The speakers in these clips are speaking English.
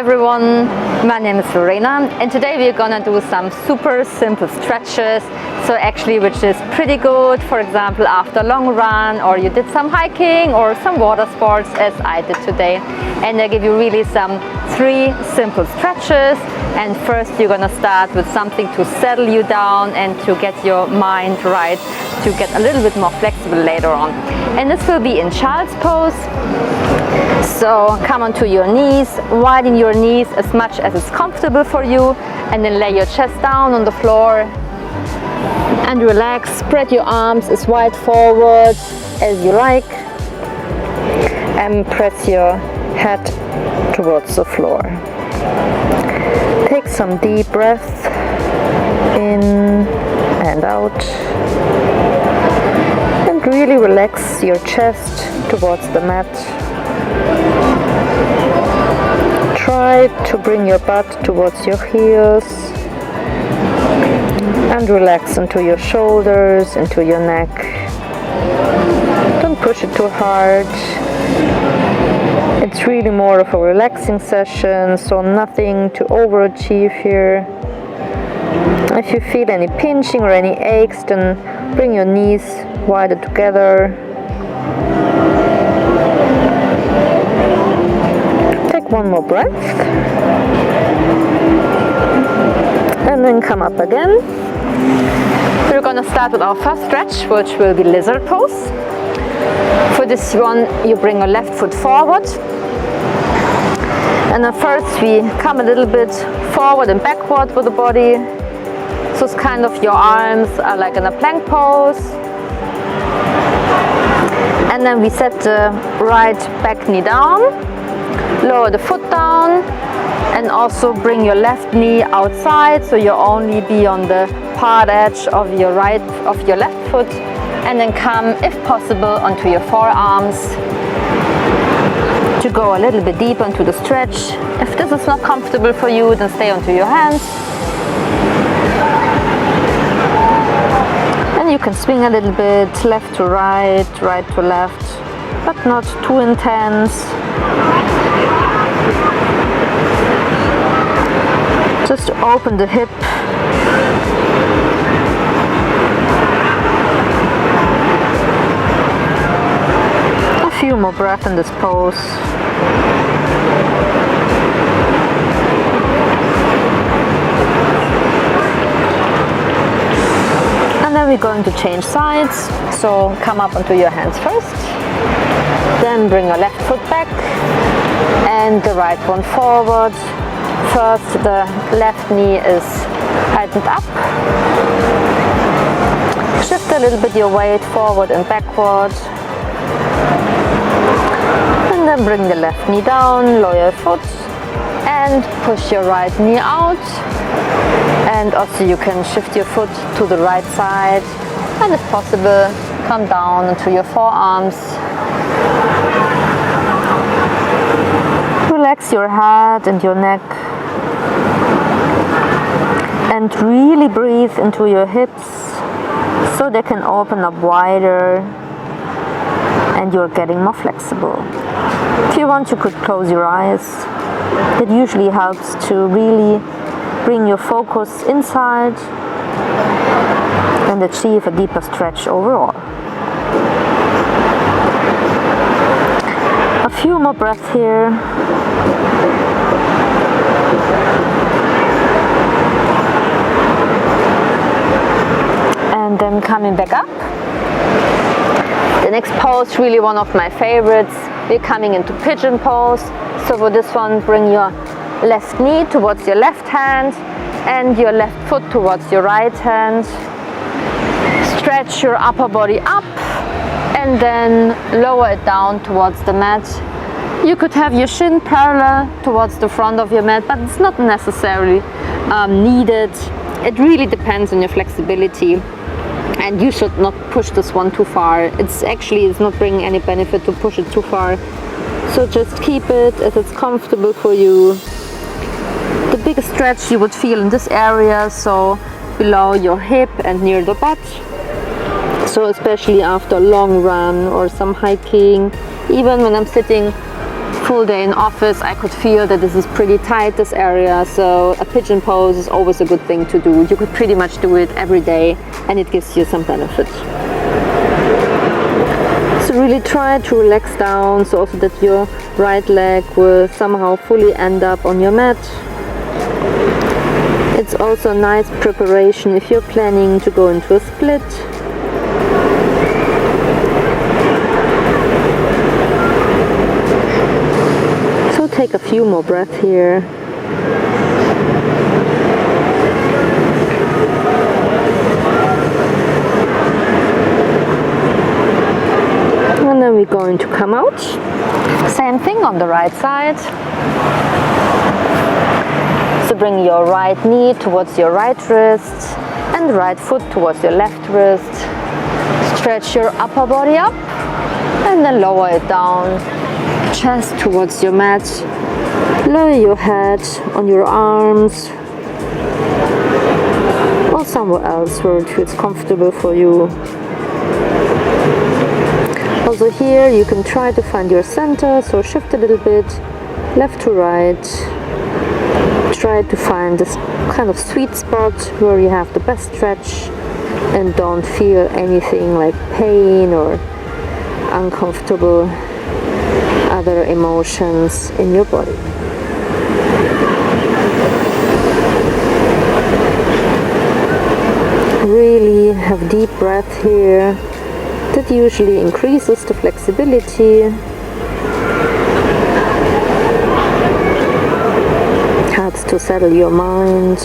everyone, my name is Lorena and today we're gonna do some super simple stretches, so actually which is pretty good, for example after a long run or you did some hiking or some water sports as I did today. And I give you really some 3 simple stretches, and first you're gonna start with something to settle you down and to get your mind right, to get a little bit more flexible later on. And this will be in child's pose. So come onto your knees, widen your knees as much as it's comfortable for you, and then lay your chest down on the floor and relax. Spread your arms as wide forward as you like and press your head towards the floor. Take some deep breaths in and out and really relax your chest towards the mat. Try to bring your butt towards your heels and relax into your shoulders, into your neck. Don't push it too hard. It's really more of a relaxing session, so nothing to overachieve here. If you feel any pinching or any aches, then bring your knees wider together. One more breath and then come up again. We're gonna start with our first stretch, which will be lizard pose. For this one you bring your left foot forward, and then first we come a little bit forward and backward with the body, so it's kind of your arms are like in a plank pose. And then we set the right back knee down, lower the foot down, and also bring your left knee outside, so you only be on the part edge of your left foot, and then come, if possible, onto your forearms to go a little bit deeper into the stretch. If this is not comfortable for you, then stay onto your hands. And you can swing a little bit, left to right, right to left, but not too intense. Just open the hip. A few more breaths in this pose. And then we're going to change sides. So come up onto your hands first. Then bring your left foot back and the right one forward. First, the left knee is tightened up. Shift a little bit your weight forward and backward. And then bring the left knee down, lower your foot, and push your right knee out. And also you can shift your foot to the right side. And if possible, come down into your forearms. Relax your head and your neck. And really breathe into your hips so they can open up wider and you're getting more flexible. If you want, you could close your eyes. It usually helps to really bring your focus inside and achieve a deeper stretch overall. A few more breaths here. And then coming back up. The next pose, really one of my favorites. We're coming into pigeon pose. So for this one, bring your left knee towards your left hand and your left foot towards your right hand. Stretch your upper body up and then lower it down towards the mat. You could have your shin parallel towards the front of your mat, but it's not necessarily needed. It really depends on your flexibility. And you should not push this one too far. It's not bringing any benefit to push it too far. So just keep it as it's comfortable for you. The biggest stretch you would feel in this area, so below your hip and near the butt. So especially after a long run or some hiking, even when I'm sitting full day in office, I could feel that this is pretty tight, this area, so a pigeon pose is always a good thing to do. You could pretty much do it every day and it gives you some benefit. So really try to relax down so also that your right leg will somehow fully end up on your mat. It's also a nice preparation if you're planning to go into a split. So take a few more breaths here. And then we're going to come out. Same thing on the right side. So bring your right knee towards your right wrist and right foot towards your left wrist. Stretch your upper body up and then lower it down. Chest towards your mat. Lower your head on your arms or somewhere else where it feels comfortable for you. Also here you can try to find your center, so shift a little bit left to right. Try to find this kind of sweet spot where you have the best stretch and don't feel anything like pain or uncomfortable other emotions in your body. Really have deep breath here. That usually increases the flexibility. Helps to settle your mind.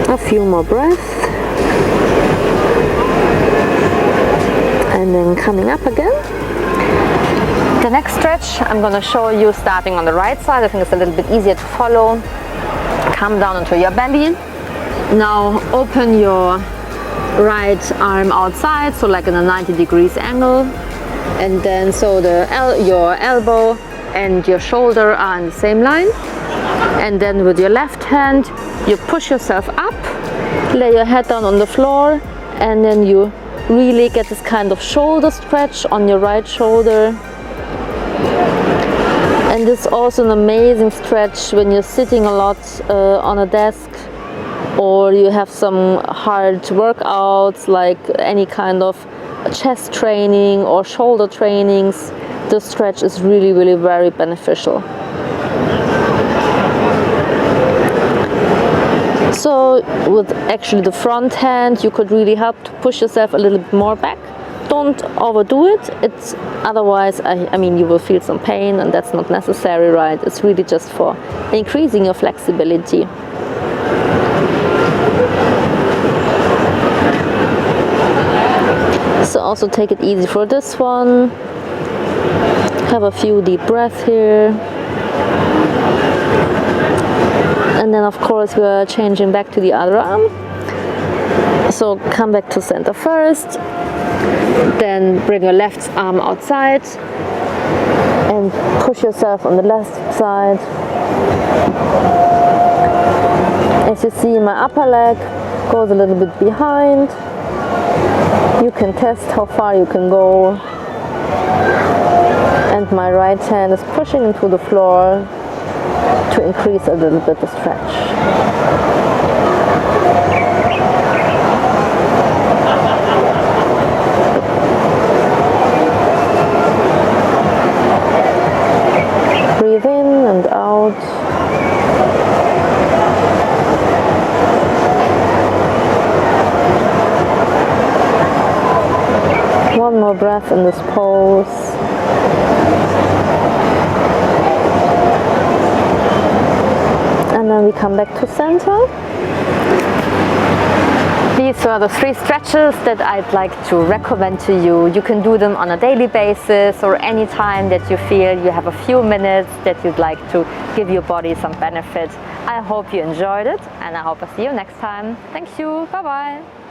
A few more breaths. And then coming up again. The next stretch I'm going to show you starting on the right side. I think it's a little bit easier to follow. Come down onto your belly. Now open your right arm outside, so like in a 90 degrees angle, and then so your elbow and your shoulder are in the same line, and then with your left hand you push yourself up, lay your head down on the floor, and then you really get this kind of shoulder stretch on your right shoulder. And this is also an amazing stretch when you're sitting a lot on a desk, or you have some hard workouts like any kind of chest training or shoulder trainings. This stretch is really very beneficial. So with actually the front hand you could really help to push yourself a little bit more back. Don't overdo it. It's otherwise I mean you will feel some pain, and that's not necessary, right? It's really just for increasing your flexibility. So also take it easy for this one. Have a few deep breaths here. And then of course we're changing back to the other arm. So come back to center first. Then bring your left arm outside and push yourself on the left side. As you see, my upper leg goes a little bit behind. You can test how far you can go. And my right hand is pushing into the floor to increase a little bit the stretch. Breathe in and out. One more breath in this pose. And then we come back to center. These are the 3 stretches that I'd like to recommend to you. You can do them on a daily basis or any time that you feel you have a few minutes that you'd like to give your body some benefit. I hope you enjoyed it, and I hope I see you next time. Thank you. Bye bye.